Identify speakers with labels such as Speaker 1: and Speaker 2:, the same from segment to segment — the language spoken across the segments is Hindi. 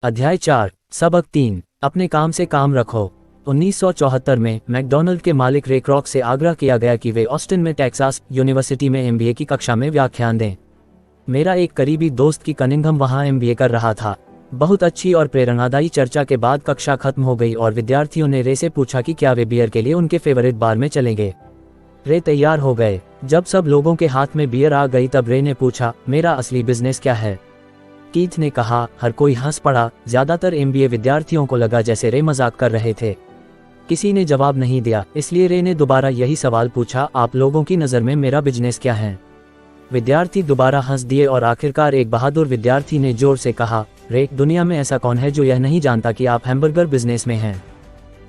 Speaker 1: अध्याय 4 सबक 3 अपने काम से काम रखो। 1974 में मैकडॉनल्ड के मालिक रे क्रॉक से आग्रह किया गया कि वे ऑस्टिन में टेक्सास यूनिवर्सिटी में एमबीए की कक्षा में व्याख्यान दें। मेरा एक करीबी दोस्त की कनिंघम वहां एमबीए कर रहा था। बहुत अच्छी और प्रेरणादायी चर्चा के बाद कक्षा खत्म हो गई और विद्यार्थियों ने रे से पूछा कि क्या वे बियर के लिए उनके फेवरेट बार में चलेंगे। रे तैयार हो गए। जब सब लोगों के हाथ में बियर आ गई तब रे ने पूछा, मेरा असली बिजनेस क्या है? कीथ ने कहा। हर कोई हंस पड़ा। ज्यादातर एमबीए विद्यार्थियों को लगा जैसे रे मजाक कर रहे थे। किसी ने जवाब नहीं दिया, इसलिए रे ने दोबारा यही सवाल पूछा, आप लोगों की नज़र में मेरा बिजनेस क्या है? विद्यार्थी दोबारा हंस दिए और आखिरकार एक बहादुर विद्यार्थी ने जोर से कहा, रे, दुनिया में ऐसा कौन है जो यह नहीं जानता कि आप हैमबर्गर बिजनेस में हैं?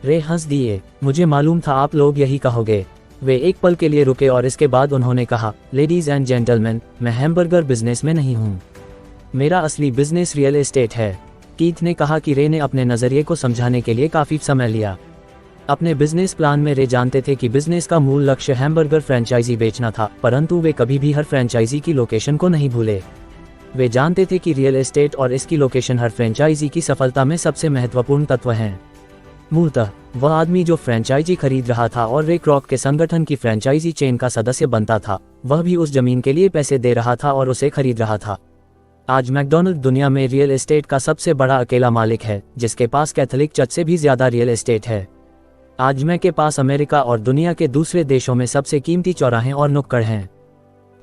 Speaker 1: रे हंस दिए। मुझे मालूम था आप लोग यही कहोगे। वे एक पल के लिए रुके और इसके बाद उन्होंने कहा, लेडीज एंड जेंटलमैन, मैं हैमबर्गर बिजनेस में नहीं हूँ। मेरा असली बिजनेस रियल एस्टेट है। कीथ ने कहा कि रे ने अपने नज़रिए को समझाने के लिए काफ़ी समय लिया। अपने बिजनेस प्लान में रे जानते थे कि बिजनेस का मूल लक्ष्य हैमबर्गर फ्रेंचाइजी बेचना था, परंतु वे कभी भी हर फ्रेंचाइजी की लोकेशन को नहीं भूले। वे जानते थे कि रियल एस्टेट और इसकी लोकेशन हर फ्रेंचाइजी की सफलता में सबसे महत्वपूर्ण तत्व हैं। मूलतः वह आदमी जो फ्रेंचाइजी खरीद रहा था और रे क्रॉक के संगठन की फ्रेंचाइजी चेन का सदस्य बनता था, वह भी उस जमीन के लिए पैसे दे रहा था और उसे खरीद रहा था। आज मैकडॉनल्ड दुनिया में रियल एस्टेट का सबसे बड़ा अकेला मालिक है, जिसके पास कैथोलिक चर्च से भी ज्यादा रियल एस्टेट है। आज मैं के पास अमेरिका और दुनिया के दूसरे देशों में सबसे कीमती चौराहे और नुक्कड़ हैं।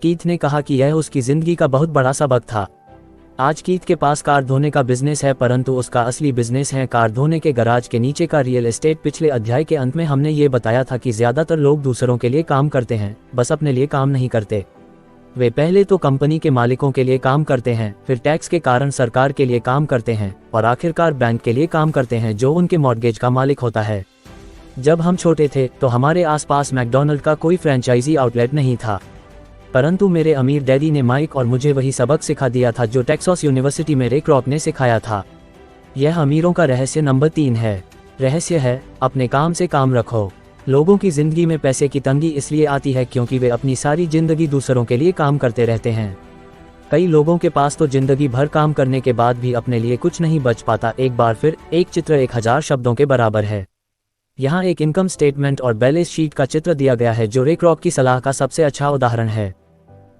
Speaker 1: कीथ ने कहा कि यह उसकी जिंदगी का बहुत बड़ा सबक था। आज कीथ के पास कार धोने का बिजनेस है, परंतु उसका असली बिजनेस है कार धोने के गराज के नीचे का रियल एस्टेट। पिछले अध्याय के अंत में हमने ये बताया था कि ज्यादातर लोग दूसरों के लिए काम करते हैं, बस अपने लिए काम नहीं करते। वे पहले तो कंपनी के मालिकों के लिए काम करते हैं, फिर टैक्स के कारण सरकार के लिए काम करते हैं और आखिरकार बैंक के लिए काम करते हैं जो उनके मॉर्गेज का मालिक होता है। जब हम छोटे थे तो हमारे आसपास मैकडॉनल्ड का कोई फ्रेंचाइजी आउटलेट नहीं था, परंतु मेरे अमीर डैडी ने माइक और मुझे वही सबक सिखा दिया था जो टेक्सास यूनिवर्सिटी में रे क्रॉक ने सिखाया था। यह अमीरों का रहस्य नंबर 3 है। रहस्य है, अपने काम से काम रखो। लोगों की जिंदगी में पैसे की तंगी इसलिए आती है क्योंकि वे अपनी सारी जिंदगी दूसरों के लिए काम करते रहते हैं। कई लोगों के पास तो जिंदगी भर काम करने के बाद भी अपने लिए कुछ नहीं बच पाता। एक बार फिर, एक चित्र 1000 शब्दों के बराबर है। यहाँ एक इनकम स्टेटमेंट और बैलेंस शीट का चित्र दिया गया है जो रे क्रॉक की सलाह का सबसे अच्छा उदाहरण है।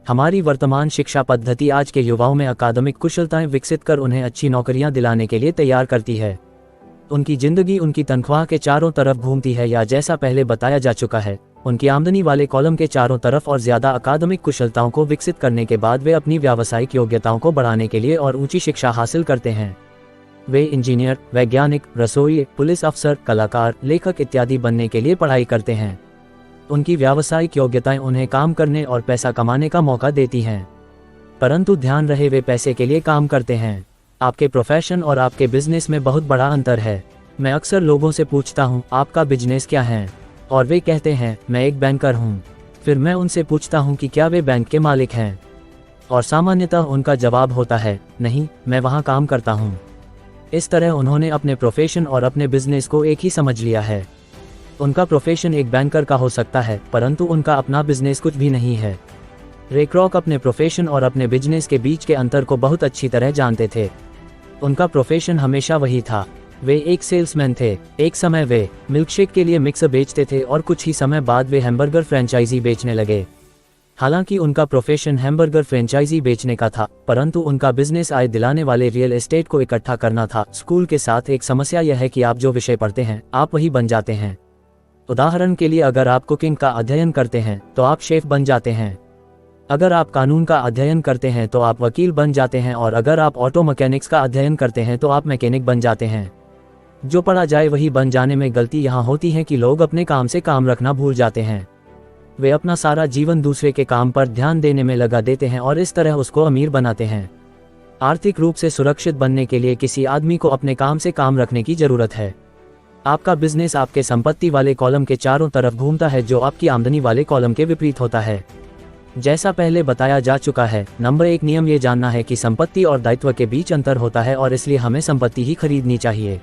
Speaker 1: हमारी वर्तमान शिक्षा पद्धति आज के युवाओं में अकादमिक कुशलताएं विकसित कर उन्हें अच्छी नौकरियां दिलाने के लिए तैयार करती है। उनकी जिंदगी उनकी तनख्वाह के चारों तरफ घूमती है, या जैसा पहले बताया जा चुका है, उनकी आमदनी वाले कॉलम के चारों तरफ, और ज्यादा अकादमिक कुशलताओं को विकसित करने के बाद वे अपनी व्यावसायिक योग्यताओं को बढ़ाने के लिए और ऊंची शिक्षा हासिल करते हैं। वे इंजीनियर, वैज्ञानिक, रसोई, पुलिस अफसर, कलाकार, लेखक इत्यादि बनने के लिए पढ़ाई करते हैं। उनकी व्यावसायिक योग्यताएं उन्हें काम करने और पैसा कमाने का मौका देती हैं, परंतु ध्यान रहे वे पैसे के लिए काम करते हैं। आपके प्रोफेशन और आपके बिजनेस में बहुत बड़ा अंतर है। मैं अक्सर लोगों से पूछता हूं, आपका बिजनेस क्या है? और वे कहते हैं, मैं एक बैंकर हूं। फिर मैं उनसे पूछता हूं कि क्या वे बैंक के मालिक हैं? और सामान्यतः उनका जवाब होता है, नहीं, मैं वहां काम करता हूं। इस तरह उन्होंने अपने प्रोफेशन और अपने बिजनेस को एक ही समझ लिया है। उनका प्रोफेशन एक बैंकर का हो सकता है, परंतु उनका अपना बिजनेस कुछ भी नहीं है। रे क्रॉक अपने प्रोफेशन और अपने बिजनेस के बीच के अंतर को बहुत अच्छी तरह जानते थे। उनका प्रोफेशन हमेशा वही था। वे एक सेल्समैन थे। एक समय वे मिल्कशेक के लिए मिक्सर बेचते थे और कुछ ही समय बाद वे हैमबर्गर फ्रेंचाइजी बेचने लगे। हालांकि उनका प्रोफेशन हैमबर्गर फ्रेंचाइजी बेचने का था, परंतु उनका बिजनेस आय दिलाने वाले रियल एस्टेट को इकट्ठा करना था। स्कूल के साथ एक समस्या यह है कि आप जो विषय पढ़ते हैं आप वही बन जाते हैं। उदाहरण के लिए, अगर आप कुकिंग का अध्ययन करते हैं तो आप शेफ बन जाते हैं। अगर आप कानून का अध्ययन करते हैं तो आप वकील बन जाते हैं, और अगर आप ऑटो मैकेनिक्स का अध्ययन करते हैं तो आप मैकेनिक बन जाते हैं। जो पढ़ा जाए वही बन जाने में गलती यहाँ होती है कि लोग अपने काम से काम रखना भूल जाते हैं। वे अपना सारा जीवन दूसरे के काम पर ध्यान देने में लगा देते हैं और इस तरह उसको अमीर बनाते हैं। आर्थिक रूप से सुरक्षित बनने के लिए किसी आदमी को अपने काम से काम रखने की जरूरत है। आपका बिजनेस आपके संपत्ति वाले कॉलम के चारों तरफ घूमता है, जो आपकी आमदनी वाले कॉलम के विपरीत होता है। जैसा पहले बताया जा चुका है, नंबर 1 नियम ये जानना है कि संपत्ति और दायित्व के बीच अंतर होता है और इसलिए हमें संपत्ति ही खरीदनी चाहिए।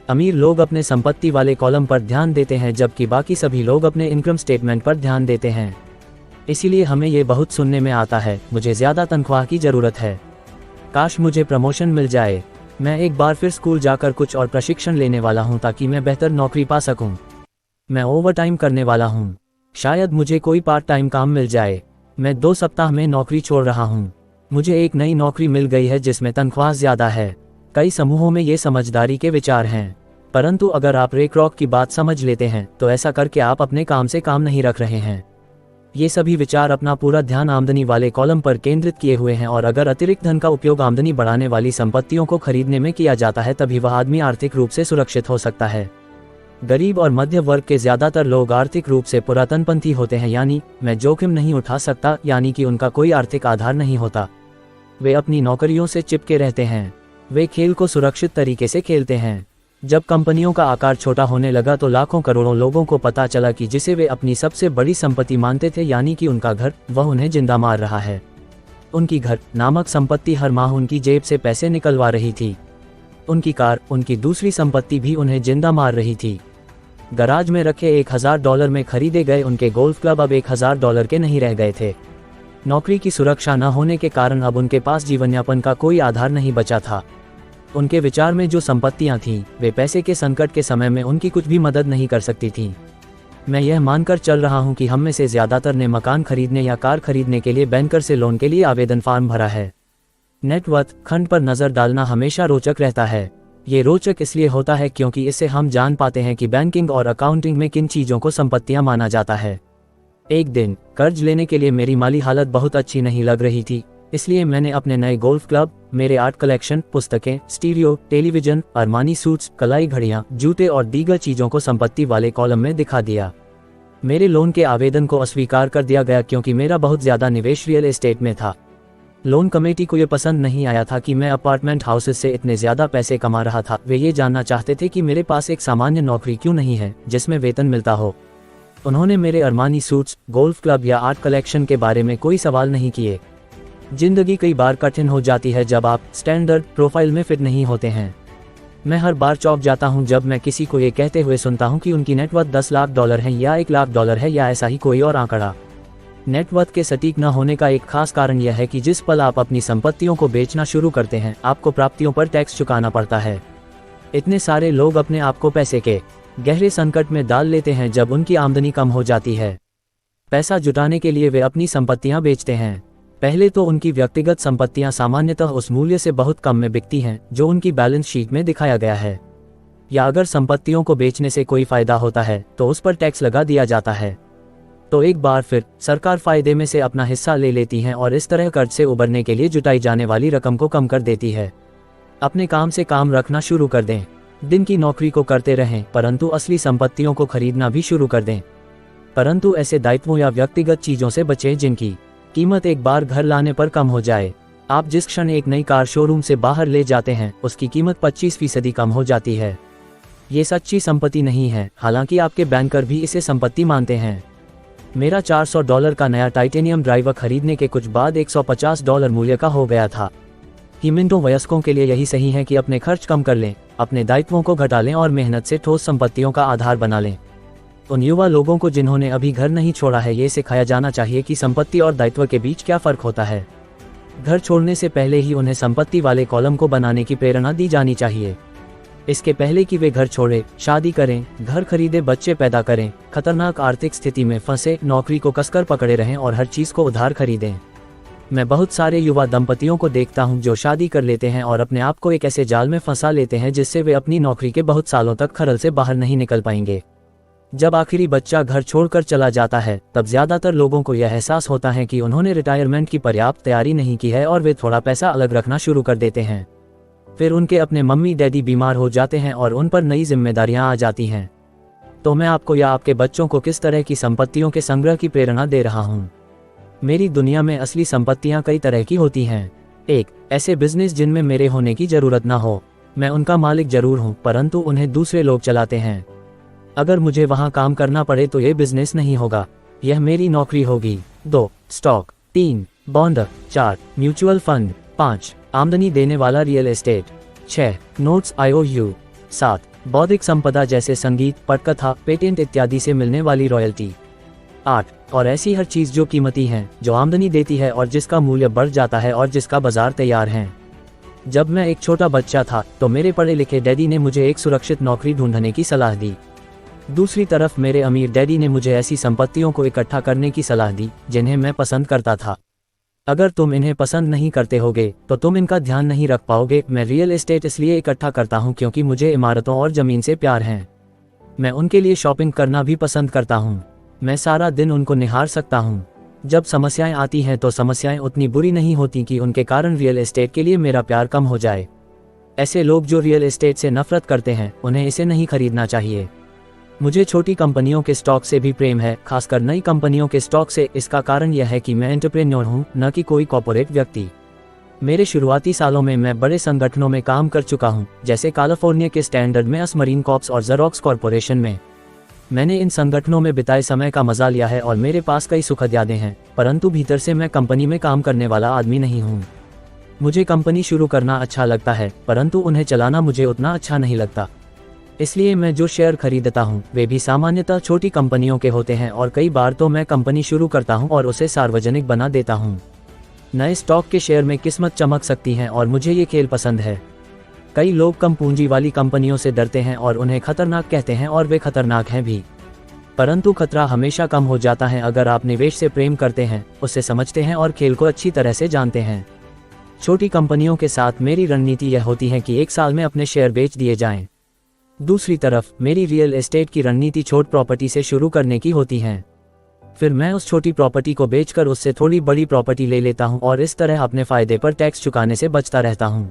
Speaker 1: अमीर लोग अपने संपत्ति वाले कॉलम पर ध्यान देते हैं, जबकि बाकी सभी लोग अपने इनकम स्टेटमेंट पर ध्यान देते हैं। इसीलिए हमें ये बहुत सुनने में आता है, मुझे ज्यादा तनख्वाह की जरूरत है, काश मुझे प्रमोशन मिल जाए। मैं एक बार फिर स्कूल जाकर कुछ और प्रशिक्षण लेने वाला हूँ ताकि मैं बेहतर नौकरी पा सकूँ। मैं ओवरटाइम करने वाला हूँ। शायद मुझे कोई पार्ट टाइम काम मिल जाए। मैं 2 सप्ताह में नौकरी छोड़ रहा हूँ। मुझे एक नई नौकरी मिल गई है जिसमें तनख्वाह ज़्यादा है। कई समूहों में ये समझदारी के विचार हैं, परंतु अगर आप रे क्रॉक की बात समझ लेते हैं तो ऐसा करके आप अपने काम से काम नहीं रख रहे हैं। ये सभी विचार अपना पूरा ध्यान आमदनी वाले कॉलम पर केंद्रित किए हुए हैं, और अगर अतिरिक्त धन का उपयोग आमदनी बढ़ाने वाली संपत्तियों को खरीदने में किया जाता है तभी वह आदमी आर्थिक रूप से सुरक्षित हो सकता है। गरीब और मध्य वर्ग के ज्यादातर लोग आर्थिक रूप से पुरातनपंथी होते हैं, यानी मैं जोखिम नहीं उठा सकता, यानी कि उनका कोई आर्थिक आधार नहीं होता। वे अपनी नौकरियों से चिपके रहते हैं। वे खेल को सुरक्षित तरीके से खेलते हैं। जब कंपनियों का आकार छोटा होने लगा तो लाखों करोड़ों लोगों को पता चला कि जिसे वे अपनी सबसे बड़ी संपत्ति मानते थे, यानी कि उनका घर, वह उन्हें जिंदा मार रहा है। उनकी घर नामक संपत्ति हर माह उनकी जेब से पैसे निकलवा रही थी। उनकी कार, उनकी दूसरी संपत्ति, भी उन्हें जिंदा मार रही थी। गराज में रखे $1000 में खरीदे गए उनके गोल्फ क्लब अब $1000 के नहीं रह गए थे। नौकरी की सुरक्षा न होने के कारण अब उनके पास जीवनयापन का कोई आधार नहीं बचा था। उनके विचार में जो संपत्तियां थीं, वे पैसे के संकट के समय में उनकी कुछ भी मदद नहीं कर सकती थीं। मैं यह मानकर चल रहा हूं कि हम में से ज्यादातर ने मकान खरीदने या कार खरीदने के लिए बैंकर से लोन के लिए आवेदन फॉर्म भरा है। नेटवर्थ खंड पर नजर डालना हमेशा रोचक रहता है। ये रोचक इसलिए होता है क्योंकि इससे हम जान पाते हैं कि बैंकिंग और अकाउंटिंग में किन चीजों को संपत्तियां माना जाता है। एक दिन कर्ज लेने के लिए मेरी माली हालत बहुत अच्छी नहीं लग रही थी, इसलिए मैंने अपने नए गोल्फ क्लब, मेरे आर्ट कलेक्शन, पुस्तकें, स्टीरियो, टेलीविजन, अरमानी सूट्स, कलाई घड़ियां, जूते और दीगर चीजों को संपत्ति वाले कॉलम में दिखा दिया। मेरे लोन के आवेदन को अस्वीकार कर दिया गया क्योंकि मेरा बहुत ज्यादा निवेश रियल एस्टेट में था। लोन कमेटी को यह पसंद नहीं आया था कि मैं अपार्टमेंट हाउसेस से इतने ज्यादा पैसे कमा रहा था। वे ये जानना चाहते थे कि मेरे पास एक सामान्य नौकरी क्यों नहीं है जिसमें वेतन मिलता हो। उन्होंने मेरे अरमानी सूट्स, गोल्फ क्लब या आर्ट कलेक्शन के बारे में कोई सवाल नहीं किए। जिंदगी कई बार कठिन हो जाती है जब आप स्टैंडर्ड प्रोफाइल में फिट नहीं होते हैं। मैं हर बार चौंक जाता हूं जब मैं किसी को ये कहते हुए सुनता हूं कि उनकी नेटवर्थ $10 लाख है या $1 लाख है या ऐसा ही कोई और आंकड़ा। नेटवर्थ के सटीक न होने का एक खास कारण यह है कि जिस पल आप अपनी संपत्तियों को बेचना शुरू करते हैं, आपको प्राप्तियों पर टैक्स चुकाना पड़ता है। इतने सारे लोग अपने आप को पैसे के गहरे संकट में डाल लेते हैं जब उनकी आमदनी कम हो जाती है। पैसा जुटाने के लिए वे अपनी संपत्तियां बेचते हैं। पहले तो उनकी व्यक्तिगत संपत्तियां सामान्यतः उस मूल्य से बहुत कम में बिकती हैं जो उनकी बैलेंस शीट में दिखाया गया है, या अगर संपत्तियों को बेचने से कोई फायदा होता है तो उस पर टैक्स लगा दिया जाता है। तो एक बार फिर सरकार फायदे में से अपना हिस्सा ले लेती है और इस तरह कर्ज से उबरने के लिए जुटाई जाने वाली रकम को कम कर देती है। अपने काम से काम रखना शुरू कर दें। दिन की नौकरी को करते रहें, परंतु असली संपत्तियों को खरीदना भी शुरू कर दें। परंतु ऐसे दायित्वों या व्यक्तिगत चीजों से बचें जिनकी कीमत एक बार घर लाने पर कम हो जाए। आप जिस क्षण एक नई कार शोरूम से बाहर ले जाते हैं, उसकी कीमत 25% कम हो जाती है। ये सच्ची संपत्ति नहीं है, हालांकि आपके बैंकर भी इसे संपत्ति मानते हैं। मेरा $400 का नया टाइटेनियम ड्राइवर खरीदने के कुछ बाद $150 मूल्य का हो गया था। मिनटों वयस्कों के लिए यही सही है कि अपने खर्च कम कर लें, अपने दायित्वों को घटा लें और मेहनत से ठोस संपत्तियों का आधार बना लें। उन युवा लोगों को जिन्होंने अभी घर नहीं छोड़ा है, ये सिखाया जाना चाहिए कि संपत्ति और दायित्व के बीच क्या फर्क होता है। घर छोड़ने से पहले ही उन्हें संपत्ति वाले कॉलम को बनाने की प्रेरणा दी जानी चाहिए। इसके पहले कि वे घर छोड़े, शादी करें, घर खरीदे, बच्चे पैदा करें, खतरनाक आर्थिक स्थिति में फंसे, नौकरी को कसकर पकड़े रहें और हर चीज को उधार खरीदें। मैं बहुत सारे युवा दंपतियों को देखता हूं जो शादी कर लेते हैं और अपने आप को एक ऐसे जाल में फंसा लेते हैं जिससे वे अपनी नौकरी के बहुत सालों तक खरल से बाहर नहीं निकल पाएंगे। जब आखिरी बच्चा घर छोड़कर चला जाता है, तब ज्यादातर लोगों को यह एहसास होता है कि उन्होंने रिटायरमेंट की पर्याप्त तैयारी नहीं की है और वे थोड़ा पैसा अलग रखना शुरू कर देते हैं। फिर उनके अपने मम्मी डैडी बीमार हो जाते हैं और उन पर नई जिम्मेदारियां आ जाती हैं। तो मैं आपको या आपके बच्चों को किस तरह की संपत्तियों के संग्रह की प्रेरणा दे रहा हूं। मेरी दुनिया में असली संपत्तियां कई तरह की होती हैं। एक, ऐसे बिजनेस जिनमें मेरे होने की जरूरत ना हो। मैं उनका मालिक जरूर हूं, परंतु उन्हें दूसरे लोग चलाते हैं। अगर मुझे वहां काम करना पड़े तो ये बिजनेस नहीं होगा, यह मेरी नौकरी होगी। 2, स्टॉक। 3, बॉन्ड। 4, mutual fund. 5, आमदनी देने वाला रियल एस्टेट। 6, notes IOU। 7, बौद्धिक संपदा जैसे संगीत, पटकथा, पेटेंट इत्यादि से मिलने वाली रॉयल्टी। 8, और ऐसी हर चीज जो कीमती है, जो आमदनी देती है और जिसका मूल्य बढ़ जाता है और जिसका बाजार तैयार है। जब मैं एक छोटा बच्चा था तो मेरे पढ़े लिखे डैडी ने मुझे एक सुरक्षित नौकरी ढूंढने की सलाह दी। दूसरी तरफ मेरे अमीर डैडी ने मुझे ऐसी संपत्तियों को इकट्ठा करने की सलाह दी जिन्हें मैं पसंद करता था। अगर तुम इन्हें पसंद नहीं करते होगे तो तुम इनका ध्यान नहीं रख पाओगे। मैं रियल एस्टेट इसलिए इकट्ठा करता हूँ क्योंकि मुझे इमारतों और ज़मीन से प्यार है। मैं उनके लिए शॉपिंग करना भी पसंद करता हूँ। मैं सारा दिन उनको निहार सकता हूँ। जब समस्याएं आती हैं तो समस्याएं उतनी बुरी नहीं होती कि उनके कारण रियल एस्टेट के लिए मेरा प्यार कम हो जाए। ऐसे लोग जो रियल एस्टेट से नफरत करते हैं उन्हें इसे नहीं खरीदना चाहिए। मुझे छोटी कंपनियों के स्टॉक से भी प्रेम है, खासकर नई कंपनियों के स्टॉक से। इसका कारण यह है कि मैं एंटरप्रेन्योर हूँ, न कि कोई कॉर्पोरेट व्यक्ति। मेरे शुरुआती सालों में मैं बड़े संगठनों में काम कर चुका हूँ, जैसे कैलिफोर्निया के स्टैंडर्ड में मरीन कॉर्प्स और ज़ेरॉक्स कॉरपोरेशन में। मैंने इन संगठनों में बिताए समय का मजा लिया है और मेरे पास कई सुखद यादें हैं, परंतु भीतर से मैं कंपनी में काम करने वाला आदमी नहीं हूँ। मुझे कंपनी शुरू करना अच्छा लगता है, परंतु उन्हें चलाना मुझे उतना अच्छा नहीं लगता। इसलिए मैं जो शेयर खरीदता हूँ वे भी सामान्यतः छोटी कंपनियों के होते हैं और कई बार तो मैं कंपनी शुरू करता हूँ और उसे सार्वजनिक बना देता हूँ। नए स्टॉक के शेयर में किस्मत चमक सकती है और मुझे ये खेल पसंद है। कई लोग कम पूंजी वाली कंपनियों से डरते हैं और उन्हें खतरनाक कहते हैं, और वे खतरनाक हैं भी। परंतु खतरा हमेशा कम हो जाता है अगर आप निवेश से प्रेम करते हैं, उसे समझते हैं और खेल को अच्छी तरह से जानते हैं। छोटी कंपनियों के साथ मेरी रणनीति यह होती है कि 1 साल में अपने शेयर बेच दिए जाएं। दूसरी तरफ मेरी रियल एस्टेट की रणनीति छोट प्रॉपर्टी से शुरू करने की होती है। फिर मैं उस छोटी प्रॉपर्टी को बेचकर उससे थोड़ी बड़ी प्रॉपर्टी ले लेता हूं और इस तरह अपने फायदे पर टैक्स चुकाने से बचता रहता हूं।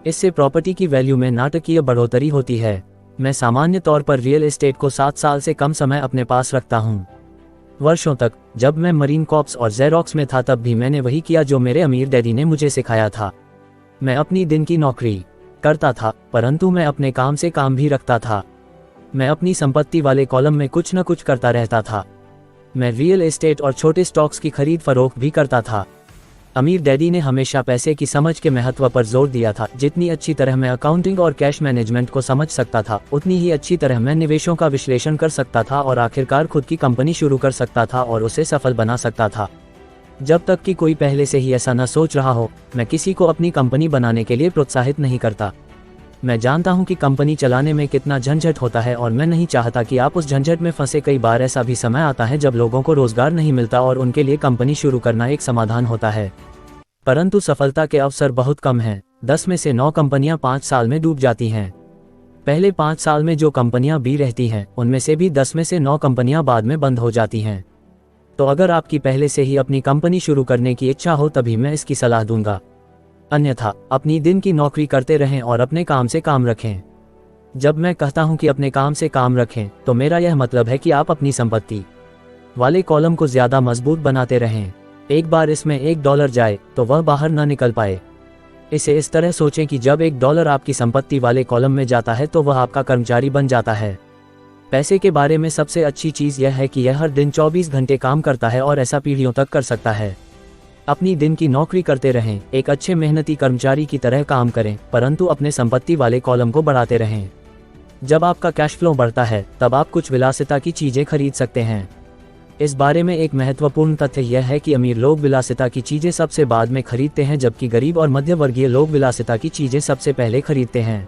Speaker 1: इससे प्रॉपर्टी की वैल्यू में नाटकीय बढ़ोतरी होती है। मैं सामान्य तौर पर रियल एस्टेट को 7 साल से कम समय अपने पास रखता हूं। वर्षों तक जब मैं मरीन कॉर्प्स और ज़ेरॉक्स में था तब भी मैंने वही किया जो मेरे अमीर डैडी ने मुझे सिखाया था। मैं अपनी दिन की नौकरी करता था, परंतु मैं अपने काम से काम भी रखता था। मैं अपनी संपत्ति वाले कॉलम में कुछ न कुछ करता रहता था। मैं रियल एस्टेट और छोटे स्टॉक्स की खरीद फरोख्त भी करता था। अमीर डैडी ने हमेशा पैसे की समझ के महत्व पर जोर दिया था। जितनी अच्छी तरह मैं अकाउंटिंग और कैश मैनेजमेंट को समझ सकता था, उतनी ही अच्छी तरह मैं निवेशों का विश्लेषण कर सकता था और आखिरकार खुद की कंपनी शुरू कर सकता था और उसे सफल बना सकता था। जब तक कि कोई पहले से ही ऐसा न सोच रहा हो, मैं किसी को अपनी कंपनी बनाने के लिए प्रोत्साहित नहीं करता। मैं जानता हूं कि कंपनी चलाने में कितना झंझट होता है और मैं नहीं चाहता कि आप उस झंझट में फंसे। कई बार ऐसा भी समय आता है जब लोगों को रोजगार नहीं मिलता और उनके लिए कंपनी शुरू करना एक समाधान होता है, परंतु सफलता के अवसर बहुत कम हैं। 10 में से 9 कंपनियां 5 साल में डूब जाती हैं। पहले 5 साल में जो कंपनियां भी रहती हैं, उनमें से भी 10 में से 9 कंपनियां बाद में बंद हो जाती हैं। तो अगर आपकी पहले से ही अपनी कंपनी शुरू करने की इच्छा हो तभी मैं इसकी सलाह दूंगा। अन्यथा अपनी दिन की नौकरी करते रहें और अपने काम से काम रखें। जब मैं कहता हूं कि अपने काम से काम रखें तो मेरा यह मतलब है कि आप अपनी संपत्ति वाले कॉलम को ज्यादा मजबूत बनाते रहें। एक बार इसमें $1 जाए तो वह बाहर न निकल पाए। इसे इस तरह सोचें कि जब $1 आपकी संपत्ति वाले कॉलम में जाता है तो वह आपका कर्मचारी बन जाता है। पैसे के बारे में सबसे अच्छी चीज़ यह है कि यह हर दिन 24 घंटे काम करता है और ऐसा पीढ़ियों तक कर सकता है। अपनी दिन की नौकरी करते रहें, एक अच्छे मेहनती कर्मचारी की तरह काम करें, परंतु अपने संपत्ति वाले कॉलम को बढ़ाते रहें। जब आपका कैश फ्लो बढ़ता है तब आप कुछ विलासिता की चीज़ें खरीद सकते हैं। इस बारे में एक महत्वपूर्ण तथ्य यह है कि अमीर लोग विलासिता की चीज़ें सबसे बाद में खरीदते हैं, जबकि गरीब और मध्य वर्गीय लोग विलासिता की चीज़ें सबसे पहले खरीदते हैं।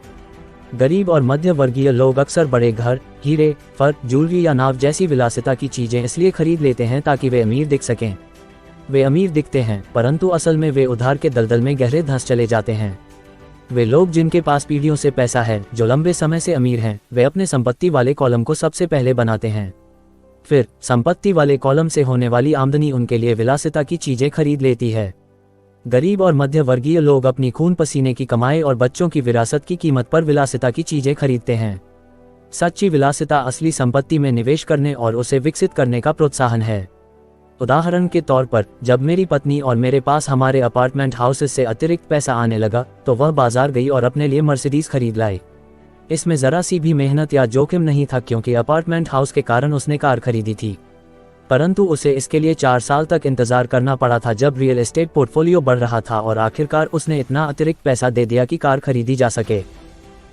Speaker 1: गरीब और मध्य वर्गीय लोग अक्सर बड़े घर, हीरे, फर, ज्वेलरी या नाव जैसी विलासिता की चीज़ें इसलिए खरीद लेते हैं ताकि वे अमीर दिख सकें। वे अमीर दिखते हैं, परंतु असल में वे उधार के दलदल में गहरे धंस चले जाते हैं। वे लोग जिनके पास पीढ़ियों से पैसा है, जो लंबे समय से अमीर हैं, वे अपने संपत्ति वाले कॉलम को सबसे पहले बनाते हैं। फिर संपत्ति वाले कॉलम से होने वाली आमदनी उनके लिए विलासिता की चीजें खरीद लेती है। गरीब और मध्य वर्गीय लोग अपनी खून पसीने की कमाई और बच्चों की विरासत की कीमत पर विलासिता की चीजें खरीदते हैं। सच्ची विलासिता असली संपत्ति में निवेश करने और उसे विकसित करने का प्रोत्साहन है। उदाहरण के तौर पर, जब मेरी पत्नी और मेरे पास हमारे अपार्टमेंट हाउसेस से अतिरिक्त पैसा आने लगा तो वह बाजार गई और अपने लिए मर्सिडीज खरीद लाई। इसमें जरा सी भी मेहनत या जोखिम नहीं था क्योंकि अपार्टमेंट हाउस के कारण उसने कार खरीदी थी, परंतु उसे इसके लिए 4 साल तक इंतजार करना पड़ा था जब रियल एस्टेट पोर्टफोलियो बढ़ रहा था और आखिरकार उसने इतना अतिरिक्त पैसा दे दिया कि कार खरीदी जा सके।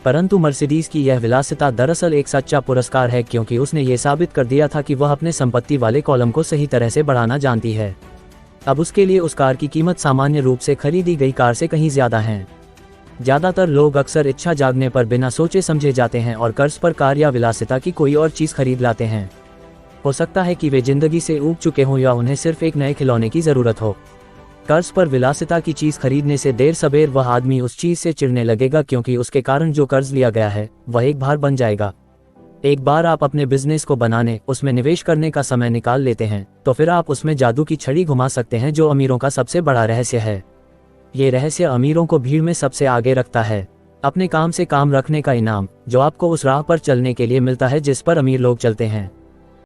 Speaker 1: परंतु मर्सिडीज की यह विलासिता दरअसल एक सच्चा पुरस्कार है क्योंकि उसने ये साबित कर दिया था कि वह अपने संपत्ति वाले कॉलम को सही तरह से बढ़ाना जानती है। अब उसके लिए उस कार की कीमत सामान्य रूप से खरीदी गई कार से कहीं ज्यादा है। ज्यादातर लोग अक्सर इच्छा जागने पर बिना सोचे समझे जाते हैं और कर्ज पर कार या विलासिता की कोई और चीज खरीद लाते हैं। हो सकता है कि वे जिंदगी से ऊब चुके हों या उन्हें सिर्फ एक नए खिलौने की जरूरत हो। कर्ज पर विलासिता की चीज खरीदने से देर सबेर वह आदमी उस चीज से चिढ़ने लगेगा, क्योंकि उसके कारण जो कर्ज लिया गया है वह एक भार बन जाएगा। एक बार आप अपने बिजनेस को बनाने, उसमें निवेश करने का समय निकाल लेते हैं, तो फिर आप उसमें जादू की छड़ी घुमा सकते हैं, जो अमीरों का सबसे बड़ा रहस्य है। ये रहस्य अमीरों को भीड़ में सबसे आगे रखता है। अपने काम से काम रखने का इनाम, जो आपको उस राह पर चलने के लिए मिलता है जिस पर अमीर लोग चलते हैं।